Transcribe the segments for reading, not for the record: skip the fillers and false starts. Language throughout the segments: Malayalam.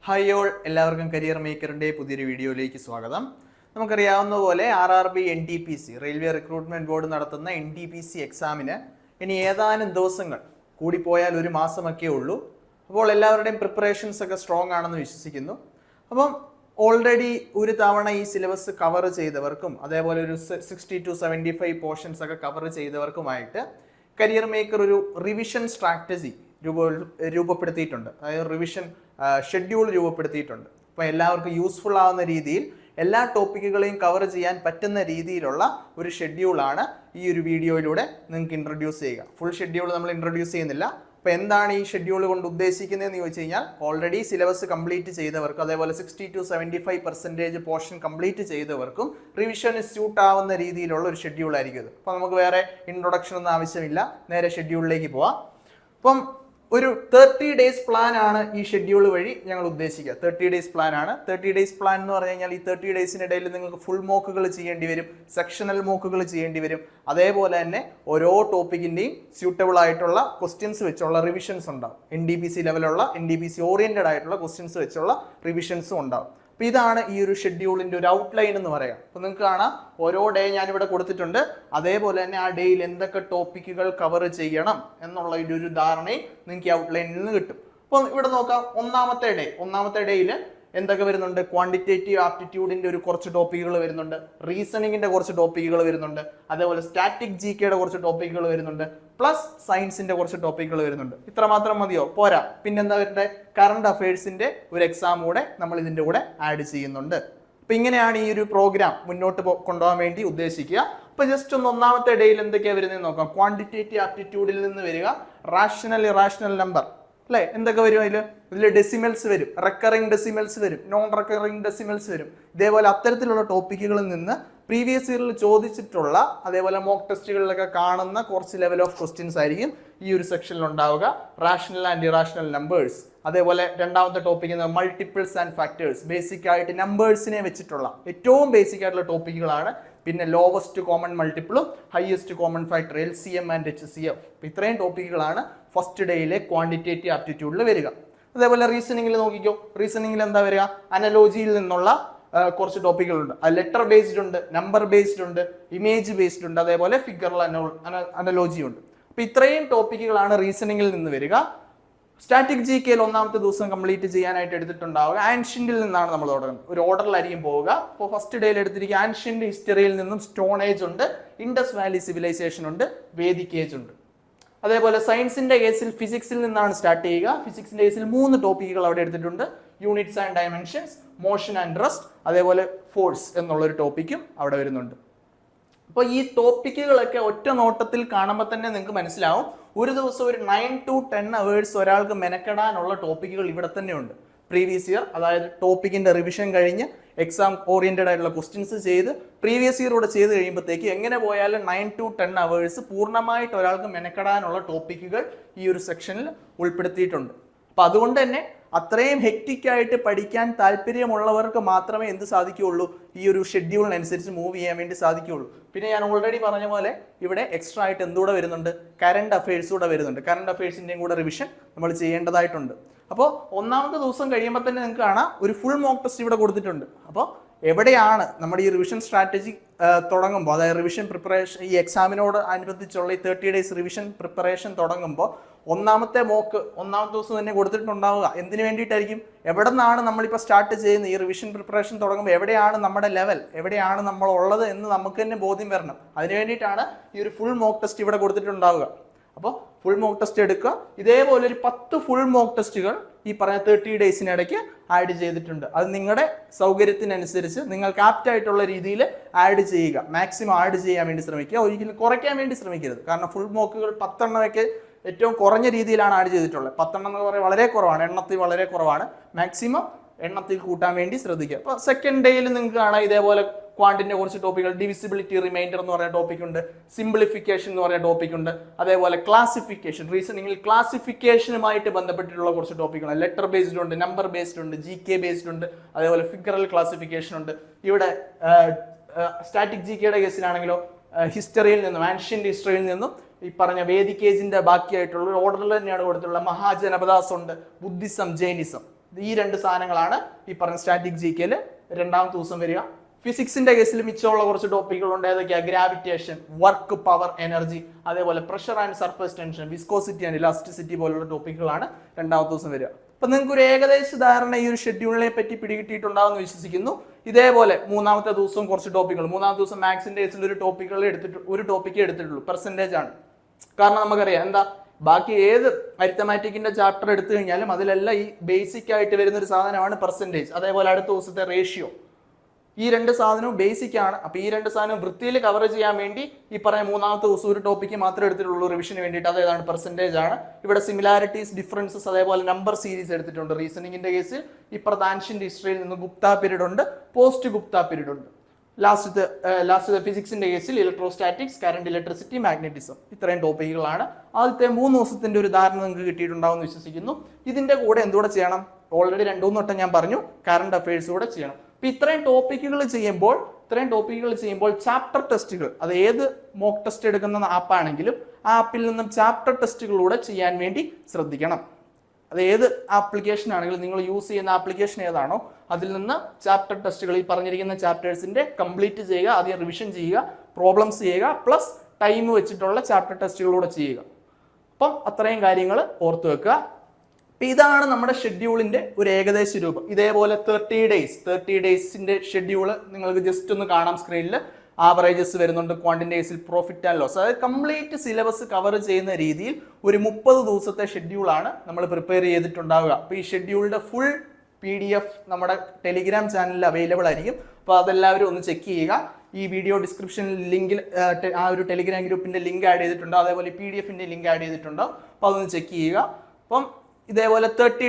ഹായ് ഓൾ, എല്ലാവർക്കും കരിയർ മേക്കറിൻ്റെ പുതിയൊരു വീഡിയോയിലേക്ക് സ്വാഗതം. നമുക്കറിയാവുന്ന പോലെ RRB NTPC railway recruitment board നടത്തുന്ന NTPC എക്സാമിന് ഇനി ഏതാനും ദിവസങ്ങൾ കൂടിപ്പോയാൽ ഒരു മാസമൊക്കെ ഉള്ളൂ. അപ്പോൾ എല്ലാവരുടെയും പ്രിപ്പറേഷൻസ് ഒക്കെ സ്ട്രോങ് ആണെന്ന് വിശ്വസിക്കുന്നു. അപ്പം ഓൾറെഡി ഒരു തവണ ഈ സിലബസ് കവർ ചെയ്തവർക്കും അതേപോലെ ഒരു 60 to 75 പോർഷൻസ് ഒക്കെ കവർ ചെയ്തവർക്കുമായിട്ട് കരിയർ മേക്കർ ഒരു റിവിഷൻ സ്ട്രാറ്റജി രൂപപ്പെടുത്തിയിട്ടുണ്ട്. അതായത് റിവിഷൻ ഷെഡ്യൂൾ രൂപപ്പെടുത്തിയിട്ടുണ്ട്. അപ്പോൾ എല്ലാവർക്കും യൂസ്ഫുൾ ആവുന്ന രീതിയിൽ എല്ലാ ടോപ്പിക്കുകളെയും കവർ ചെയ്യാൻ പറ്റുന്ന രീതിയിലുള്ള ഒരു ഷെഡ്യൂളാണ് ഈ ഒരു വീഡിയോയിലൂടെ നിങ്ങൾക്ക് ഇൻട്രൊഡ്യൂസ് ചെയ്യുക. ഫുൾ ഷെഡ്യൂൾ നമ്മൾ ഇൻട്രൊഡ്യൂസ് ചെയ്യുന്നില്ല. അപ്പോൾ എന്താണ് ഈ ഷെഡ്യൂൾ കൊണ്ട് ഉദ്ദേശിക്കുന്നതെന്ന് ചോദിച്ചു കഴിഞ്ഞാൽ, ഓൾറെഡി സിലബസ് കംപ്ലീറ്റ് ചെയ്തവർക്കും അതേപോലെ 60 to 75% പോർഷൻ കംപ്ലീറ്റ് ചെയ്തവർക്കും റിവിഷന് സ്യൂട്ട് ആവുന്ന രീതിയിലുള്ള ഒരു ഷെഡ്യൂൾ ആയിരിക്കും ഇത്. അപ്പോൾ നമുക്ക് വേറെ ഇൻട്രൊഡക്ഷൻ ഒന്നും ആവശ്യമില്ല, നേരെ ഷെഡ്യൂളിലേക്ക് പോവാം. അപ്പം ഒരു 30 days പ്ലാൻ ആണ് ഈ ഷെഡ്യൂൾ വഴി ഞങ്ങൾ ഉദ്ദേശിക്കുക. 30 days പ്ലാൻ ആണ്. 30 days പ്ലാൻ എന്ന് പറഞ്ഞു കഴിഞ്ഞാൽ ഈ 30 daysനിടയിൽ നിങ്ങൾക്ക് ഫുൾ മോക്കുകൾ ചെയ്യേണ്ടി വരും, സെക്ഷണൽ മോക്കുകൾ ചെയ്യേണ്ടി വരും. അതേപോലെ തന്നെ ഓരോ ടോപ്പിക്കിൻ്റെയും സ്യൂട്ടബിൾ ആയിട്ടുള്ള ക്വസ്റ്റ്യൻസ് വെച്ചുള്ള റിവിഷൻസ് ഉണ്ടാവും. NTPC ലെവലുള്ള NTPC ഓറിയന്റഡ് ആയിട്ടുള്ള ക്വസ്റ്റ്യൻസ് വെച്ചുള്ള റിവിഷൻസും ഉണ്ടാവും. അപ്പോൾ ഇതാണ് ഈ ഒരു ഷെഡ്യൂളിൻ്റെ ഒരു ഔട്ട്ലൈൻ എന്ന് പറയാം. അപ്പോൾ നിങ്ങൾക്ക് കാണാം ഓരോ ഡേ ഞാനിവിടെ കൊടുത്തിട്ടുണ്ട്. അതേപോലെ തന്നെ ആ ഡേയിൽ എന്തൊക്കെ ടോപ്പിക്കുകൾ കവർ ചെയ്യണം എന്നുള്ള ഒരു ധാരണയും നിങ്ങൾക്ക് ഈ ഔട്ട്ലൈനിൽ നിന്ന് കിട്ടും. അപ്പോൾ ഇവിടെ നോക്കാം, ഒന്നാമത്തെ ഡേയിൽ എന്തൊക്കെ വരുന്നുണ്ട്? ക്വാണ്ടിറ്റേറ്റീവ് ആപ്റ്റിറ്റ്യൂഡിൻ്റെ കുറച്ച് ടോപ്പിക്കുകൾ വരുന്നുണ്ട്, റീസണിങ്ങിൻ്റെ കുറച്ച് ടോപ്പിക്കുകൾ വരുന്നുണ്ട്, അതേപോലെ സ്റ്റാറ്റിക് GKയുടെ കുറച്ച് ടോപ്പിക്കുകൾ വരുന്നുണ്ട്, പ്ലസ് സയൻസിൻ്റെ കുറച്ച് ടോപ്പിക്കുകൾ വരുന്നുണ്ട്. ഇത്ര മാത്രം മതിയോ? പോരാ. പിന്നെന്താ വരേണ്ടത്? കറണ്ട് അഫയേഴ്സിൻ്റെ ഒരു എക്സാം കൂടെ നമ്മൾ ഇതിൻ്റെ കൂടെ ആഡ് ചെയ്യുന്നുണ്ട്. അപ്പം ഇങ്ങനെയാണ് ഈ ഒരു പ്രോഗ്രാം മുന്നോട്ട് കൊണ്ടുപോകാൻ വേണ്ടി ഉദ്ദേശിക്കുക. അപ്പോൾ ജസ്റ്റ് ഒന്നാമത്തെ ഡേയിൽ എന്തൊക്കെയാണ് വരുന്നതെന്ന് നോക്കാം. ക്വാണ്ടിറ്റേറ്റീവ് ആപ്റ്റിറ്റ്യൂഡിൽ നിന്ന് വരിക റാഷണൽ ഇറാഷണൽ നമ്പർ അല്ലേ, എന്തൊക്കെ വരും? ഇതിൽ ഡെസിമൽസ് വരും, റെക്കറിങ് ഡെസിമൽസ് വരും, നോൺ റെക്കറിങ് ഡെസിമൽസ് വരും. ഇതേപോലെ അത്തരത്തിലുള്ള ടോപ്പിക്കുകളിൽ നിന്ന് പ്രീവിയസ് ഇയറിൽ ചോദിച്ചിട്ടുള്ള അതേപോലെ മോക്ക് ടെസ്റ്റുകളിലൊക്കെ കാണുന്ന കുറച്ച് ലെവൽ ഓഫ് ക്വസ്റ്റ്യൻസ് ആയിരിക്കും ഈ ഒരു സെക്ഷനിൽ ഉണ്ടാവുക. റാഷണൽ ആൻഡ് ഇറാഷണൽ നമ്പേഴ്സ്, അതേപോലെ രണ്ടാമത്തെ topic multiples and factors, basic ആയിട്ട് നമ്പേഴ്സിനെ വെച്ചിട്ടുള്ള ഏറ്റവും ബേസിക് ആയിട്ടുള്ള ടോപ്പിക്കുകളാണ്. പിന്നെ ലോവസ്റ്റ് കോമൺ മൾട്ടിപ്പിളും highest common factor LCM and HCF. ഇത്രയും ടോപ്പിക്കുകളാണ് ഫസ്റ്റ് ഡേയിലെ ക്വാണ്ടിറ്റേറ്റീവ് ആപ്റ്റിറ്റ്യൂഡിൽ വരിക. അതേപോലെ റീസണിങ്ങിൽ നോക്കിക്കോ. റീസണിങ്ങിൽ എന്താ വരിക? അനലോജിയിൽ നിന്നുള്ള കുറച്ച് ടോപ്പിക്കുകളുണ്ട്. അത് ലെറ്റർ ബേസ്ഡ് ഉണ്ട്, നമ്പർ ബേസ്ഡ് ഉണ്ട്, ഇമേജ് ബേസ്ഡ് ഉണ്ട്, അതേപോലെ ഫിഗറൽ അനലോജി ഉണ്ട്. അപ്പൊ ഇത്രയും ടോപ്പിക്കുകളാണ് റീസണിങ്ങിൽ നിന്ന് വരിക. സ്റ്റാറ്റിക് GKയിൽ ഒന്നാമത്തെ ദിവസം കംപ്ലീറ്റ് ചെയ്യാനായിട്ട് എടുത്തിട്ടുണ്ടാവുക. ആൻഷ്യന്റിൽ നിന്നാണ് നമ്മൾ തുടങ്ങുന്നത്. ഒരു ഓർഡറിലായിരിക്കും പോവുക. അപ്പോൾ ഫസ്റ്റ് ഡേയിൽ എടുത്തിരിക്കുക ആൻഷ്യന്റ് ഹിസ്റ്ററിയിൽ നിന്നും സ്റ്റോൺ ഏജ് ഉണ്ട്, ഇൻഡസ് വാലി സിവിലൈസേഷൻ ഉണ്ട്, വേദിക് ഏജ് ഉണ്ട്. അതേപോലെ സയൻസിന്റെ കേസിൽ ഫിസിക്സിൽ നിന്നാണ് സ്റ്റാർട്ട് ചെയ്യുക. ഫിസിക്സിന്റെ കേസിൽ 3 ടോപ്പിക്കുകൾ അവിടെ എടുത്തിട്ടുണ്ട്. Units and dimensions, motion and rest, അതേപോലെ ഫോഴ്സ് എന്നുള്ളൊരു ടോപ്പിക്കും അവിടെ വരുന്നുണ്ട്. അപ്പോൾ ഈ ടോപ്പിക്കുകളൊക്കെ ഒറ്റ നോട്ടത്തിൽ കാണുമ്പോൾ തന്നെ നിങ്ങൾക്ക് മനസ്സിലാവും ഒരു ദിവസം ഒരു 9 to 10 hours ഒരാൾക്ക് മെനക്കെടാനുള്ള ടോപ്പിക്കുകൾ ഇവിടെ തന്നെ ഉണ്ട്. പ്രീവിയസ് ഇയർ, അതായത് ടോപ്പിക്കിന്റെ റിവിഷൻ കഴിഞ്ഞ് എക്സാം ഓറിയന്റഡ് ആയിട്ടുള്ള ക്വസ്റ്റ്യൻസ് ചെയ്ത് പ്രീവിയസ് ഇയർ കൂടെ ചെയ്ത് കഴിയുമ്പോഴത്തേക്ക് എങ്ങനെ പോയാലും 9 to 10 hours പൂർണ്ണമായിട്ട് ഒരാൾക്ക് മെനക്കെടാനുള്ള ടോപ്പിക്കുകൾ ഈ ഒരു സെക്ഷനിൽ ഉൾപ്പെടുത്തിയിട്ടുണ്ട്. അപ്പം അതുകൊണ്ട് തന്നെ അത്രയും ഹെക്റ്റിക് ആയിട്ട് പഠിക്കാൻ താല്പര്യമുള്ളവർക്ക് മാത്രമേ എന്ത് സാധിക്കുകയുള്ളൂ? ഈ ഒരു ഷെഡ്യൂളിനനുസരിച്ച് മൂവ് ചെയ്യാൻ വേണ്ടി സാധിക്കുകയുള്ളൂ. പിന്നെ ഞാൻ ഓൾറെഡി പറഞ്ഞ പോലെ ഇവിടെ എക്സ്ട്രാ ആയിട്ട് എന്തുകൂടെ വരുന്നുണ്ട്? കറണ്ട് അഫയേഴ്സ് കൂടെ വരുന്നുണ്ട്. കറണ്ട് അഫയേഴ്സിൻ്റെയും കൂടെ റിവിഷൻ നമ്മൾ ചെയ്യേണ്ടതായിട്ടുണ്ട്. അപ്പോൾ ഒന്നാമത്തെ ദിവസം കഴിയുമ്പോൾ തന്നെ നിങ്ങൾക്ക് കാണാം ഒരു ഫുൾ മോക്ക് ടെസ്റ്റ് ഇവിടെ കൊടുത്തിട്ടുണ്ട്. അപ്പോൾ എവിടെയാണ് നമ്മുടെ ഈ റിവിഷൻ സ്ട്രാറ്റജി തുടങ്ങുമ്പോൾ, അതായത് റിവിഷൻ പ്രിപ്പറേഷൻ ഈ എക്സാമിനോട് അനുബന്ധിച്ചുള്ള ഈ 30 days റിവിഷൻ പ്രിപ്പറേഷൻ തുടങ്ങുമ്പോൾ ഒന്നാമത്തെ ദിവസം തന്നെ കൊടുത്തിട്ടുണ്ടാവുക. എന്തിനു വേണ്ടിയിട്ടായിരിക്കും? എവിടെ നിന്നാണ് നമ്മളിപ്പോൾ സ്റ്റാർട്ട് ചെയ്യുന്നത്? ഈ റിവിഷൻ പ്രിപ്പറേഷൻ തുടങ്ങുമ്പോൾ എവിടെയാണ് നമ്മുടെ ലെവൽ, എവിടെയാണ് നമ്മൾ ഉള്ളത് എന്ന് നമുക്ക് തന്നെ ബോധ്യം വരണം. അതിന് വേണ്ടിയിട്ടാണ് ഈ ഒരു ഫുൾ മോക്ക് ടെസ്റ്റ് ഇവിടെ കൊടുത്തിട്ടുണ്ടാവുക. അപ്പോൾ ഫുൾ മോക്ക് ടെസ്റ്റ് എടുക്കുക. ഇതേപോലെ ഒരു 10 ഫുൾ മോക്ക് ടെസ്റ്റുകൾ ഈ പറഞ്ഞ 30 daysനിടയ്ക്ക് ആഡ് ചെയ്തിട്ടുണ്ട്. അത് നിങ്ങളുടെ സൗകര്യത്തിനനുസരിച്ച് നിങ്ങൾക്ക് ആപ്റ്റ് ആയിട്ടുള്ള രീതിയിൽ ആഡ് ചെയ്യുക. മാക്സിമം ആഡ് ചെയ്യാൻ വേണ്ടി ശ്രമിക്കുക, ഒരിക്കലും കുറയ്ക്കാൻ വേണ്ടി ശ്രമിക്കരുത്. കാരണം ഫുൾ മോക്കുകൾ 10 എണ്ണമൊക്കെ ഏറ്റവും കുറഞ്ഞ രീതിയിലാണ് ആഡ് ചെയ്തിട്ടുള്ളത്. 10 എണ്ണം എന്ന് പറയുന്നത് വളരെ കുറവാണ്, എണ്ണത്തിൽ വളരെ കുറവാണ്. മാക്സിമം എണ്ണത്തിൽ കൂട്ടാൻ വേണ്ടി ശ്രദ്ധിക്കുക. അപ്പോൾ സെക്കൻഡ് ഡേയിൽ നിങ്ങൾക്ക് കാണാം ഇതേപോലെ ക്വാണ്ടിന്റെ കുറച്ച് ടോപ്പിക്കുകൾ, ഡിവിസിബിലിറ്റി റിമൈൻഡർ എന്ന് പറയുന്ന ടോപ്പിക് ഉണ്ട്, സിംപ്ലിഫിക്കേഷൻ എന്ന് പറയുന്ന ടോപ്പിക് ഉണ്ട്, അതേപോലെ ക്ലാസിഫിക്കേഷൻ, റീസണിങ്ങിൽ ക്ലാസിഫിക്കേഷനുമായിട്ട് ബന്ധപ്പെട്ടിട്ടുള്ള കുറച്ച് ടോപ്പിക്കുകൾ ലെറ്റർ ബേസ്ഡ് ഉണ്ട്, നമ്പർ ബേസ്ഡ് ഉണ്ട്, GK ബേസ്ഡ് ഉണ്ട്, അതേപോലെ ഫിഗറൽ ക്ലാസിഫിക്കേഷൻ ഉണ്ട്. ഇവിടെ സ്റ്റാറ്റിക് GKയുടെ കേസിലാണെങ്കിലോ ഹിസ്റ്ററിയിൽ നിന്നും ആൻഷ്യന്റ് ഹിസ്റ്ററിയിൽ നിന്നും ഈ പറഞ്ഞ വേദിക് ഏജിന്റെ ബാക്കിയായിട്ടുള്ള ഒരു ഓർഡറിൽ തന്നെയാണ് കൊടുത്തിട്ടുള്ള മഹാജനപദാസ് ഉണ്ട്, ബുദ്ധിസം, ജൈനിസം. ഈ രണ്ട് സാധനങ്ങളാണ് ഈ പറഞ്ഞ സ്റ്റാറ്റിക് ജികെയിൽ രണ്ടാമത്തെ ദിവസം വരിക. ഫിസിക്സിന്റെ കേസിൽ മിച്ചമുള്ള കുറച്ച് ടോപ്പിക്കുകളുണ്ട്. ഏതൊക്കെയാണ്? ഗ്രാവിറ്റേഷൻ, വർക്ക്, പവർ, എനർജി, അതേപോലെ pressure and surface tension, viscosity and elasticity പോലുള്ള ടോപ്പിക്കുകളാണ് രണ്ടാമത്തെ ദിവസം വരിക. അപ്പൊ നിങ്ങൾക്ക് ഒരു ഏകദേശ ധാരണ ഈ ഒരു ഷെഡ്യൂളിനെ പറ്റി പിടികിട്ടിയിട്ടുണ്ടാവുമെന്ന് വിശ്വസിക്കുന്നു. ഇതേപോലെ മൂന്നാമത്തെ ദിവസവും കുറച്ച് ടോപ്പിക്കുകൾ, മൂന്നാമത്തെ ദിവസം മാത്സിന്റെ കേസിൽ ഒരു ടോപ്പിക്ക് എടുത്തിട്ടുള്ളൂ, പെർസെന്റേജ് ആണ്. കാരണം നമുക്കറിയാം എന്താ, ബാക്കി ഏത് അരിത്തമാറ്റിക്കിന്റെ ചാപ്റ്റർ എടുത്തു കഴിഞ്ഞാലും അതിലെല്ലാം ഈ ബേസിക് ആയിട്ട് വരുന്ന ഒരു സാധനമാണ് പെർസെന്റേജ്. അതേപോലെ അടുത്ത ദിവസത്തെ റേഷ്യോ, ഈ രണ്ട് സാധനവും ബേസിക് ആണ്. അപ്പൊ ഈ രണ്ട് സാധനവും വൃത്തിയിൽ കവർ ചെയ്യാൻ വേണ്ടി ഈ പറഞ്ഞ മൂന്നാമത്തെ ദിവസം ഒരു ടോപ്പിക്ക് മാത്രമേ എടുത്തിട്ടുള്ളൂ റിവിഷന് വേണ്ടിയിട്ട്. അത് ഏതാണ്? പെർസെന്റേജ് ആണ്. ഇവിടെ സിമിലാരിറ്റീസ്, ഡിഫറൻസസ്, അതേപോലെ നമ്പർ സീരീസ് എടുത്തിട്ടുണ്ട്. റീസണിങ്ങിന്റെ കേസിൽ ഇപ്പുറത്ത് ആൻഷ്യന്റ് ഹിസ്റ്ററിയിൽ നിന്ന് ഗുപ്ത പീരീഡ് ഉണ്ട്, പോസ്റ്റ് ഗുപ്ത പീരീഡ് ഉണ്ട്. ലാസ്റ്റ് ഫിസിക്സിന്റെ കേസിൽ ഇലക്ട്രോസ്റ്റാറ്റിക്സ്, കറന്റ്, ഇലക്ട്രിസിറ്റി, മാഗ്നറ്റിസം, ഇത്രയും ടോപ്പിക്കുകളാണ്. ആദ്യത്തെ 3 ദിവസത്തിന്റെ ഒരു ധാരണ നിങ്ങൾക്ക് കിട്ടിയിട്ടുണ്ടാവും എന്ന് വിശ്വസിക്കുന്നു. ഇതിന്റെ കൂടെ എന്തുകൂടെ ചെയ്യണം? ഓൾറെഡി 2-3 വട്ടം ഞാൻ പറഞ്ഞു, കറണ്ട് അഫയേഴ്സ് കൂടെ ചെയ്യണം. അപ്പൊ ഇത്രയും ടോപ്പിക്കുകൾ ചെയ്യുമ്പോൾ ചാപ്റ്റർ ടെസ്റ്റുകൾ, അത് ഏത് മോക്ക് ടെസ്റ്റ് എടുക്കുന്ന ആപ്പാണെങ്കിലും ആ ആപ്പിൽ നിന്നും ചാപ്റ്റർ ടെസ്റ്റുകളൂടെ ചെയ്യാൻ വേണ്ടി ശ്രദ്ധിക്കണം. അത് ഏത് ആപ്ലിക്കേഷൻ ആണെങ്കിലും നിങ്ങൾ യൂസ് ചെയ്യുന്ന ആപ്ലിക്കേഷൻ ഏതാണോ അതിൽ നിന്ന് ചാപ്റ്റർ ടെസ്റ്റുകൾ, ഈ പറഞ്ഞിരിക്കുന്ന ചാപ്റ്റേഴ്സിന്റെ കംപ്ലീറ്റ് ചെയ്യുക, ആദ്യം റിവിഷൻ ചെയ്യുക, പ്രോബ്ലംസ് ചെയ്യുക, പ്ലസ് ടൈം വെച്ചിട്ടുള്ള ചാപ്റ്റർ ടെസ്റ്റുകളൂടെ ചെയ്യുക. അപ്പം അത്രയും കാര്യങ്ങൾ ഓർത്തു വെക്കുക. അപ്പൊ ഇതാണ് നമ്മുടെ ഷെഡ്യൂളിന്റെ ഒരു ഏകദേശ രൂപം. ഇതേപോലെ 30 ഡേയ്സിന്റെ ഷെഡ്യൂള് നിങ്ങൾക്ക് ജസ്റ്റ് ഒന്ന് കാണാം സ്ക്രീനിൽ. ആവറേജസ് വരുന്നുണ്ട്, ക്വാണ്ടിന്റെ കേസിൽ പ്രോഫിറ്റ് ആൻഡ് ലോസ്, അതായത് കംപ്ലീറ്റ് സിലബസ് കവർ ചെയ്യുന്ന രീതിയിൽ ഒരു 30 ദിവസത്തെ ഷെഡ്യൂളാണ് നമ്മൾ പ്രിപ്പയർ ചെയ്തിട്ടുണ്ടാവുക. അപ്പോൾ ഈ ഷെഡ്യൂളിന്റെ ഫുൾ PDF നമ്മുടെ ടെലിഗ്രാം ചാനലിൽ അവൈലബിൾ ആയിരിക്കും. അപ്പോൾ അതെല്ലാവരും ഒന്ന് ചെക്ക് ചെയ്യുക. ഈ വീഡിയോ ഡിസ്ക്രിപ്ഷനിൽ ലിങ്കിൽ ആ ഒരു ടെലിഗ്രാം ഗ്രൂപ്പിന്റെ ലിങ്ക് ആഡ് ചെയ്തിട്ടുണ്ടോ, അതേപോലെ PDFന്റെ ലിങ്ക് ആഡ് ചെയ്തിട്ടുണ്ടോ, അപ്പോൾ അതൊന്ന് ചെക്ക് ചെയ്യുക. അപ്പം ഇതേപോലെ 30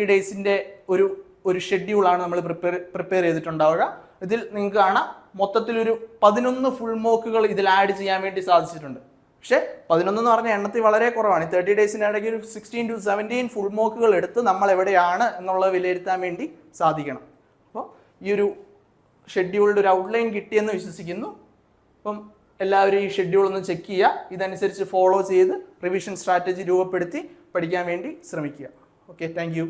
ഡേയ്സിന്റെ ഒരു ഷെഡ്യൂളാണ് നമ്മൾ പ്രിപ്പയർ ചെയ്തിട്ടുണ്ടാവുക. ഇതിൽ നിങ്ങൾക്ക് കാണാം മൊത്തത്തിലൊരു 11 ഫുൾ മോക്കുകൾ ഇതിൽ ആഡ് ചെയ്യാൻ വേണ്ടി സാധിച്ചിട്ടുണ്ട്. പക്ഷേ 11 എന്ന് പറഞ്ഞ എണ്ണത്തിൽ വളരെ കുറവാണ്. 30 ഡേയ്സിനിടയ്ക്ക് ഒരു 16 to 17 ഫുൾ മോക്കുകൾ എടുത്ത് നമ്മൾ എവിടെയാണ് എന്നുള്ളത് വിലയിരുത്താൻ വേണ്ടി സാധിക്കണം. അപ്പോൾ ഈ ഒരു ഷെഡ്യൂളിൻ്റെ ഒരു ഔട്ട്ലൈൻ കിട്ടിയെന്ന് വിശ്വസിക്കുന്നു. അപ്പം എല്ലാവരും ഈ ഷെഡ്യൂൾ ഒന്ന് ചെക്ക് ചെയ്യുക, ഇതനുസരിച്ച് ഫോളോ ചെയ്ത് റിവിഷൻ സ്ട്രാറ്റജി രൂപപ്പെടുത്തി പഠിക്കാൻ വേണ്ടി ശ്രമിക്കുക. Okay, thank you.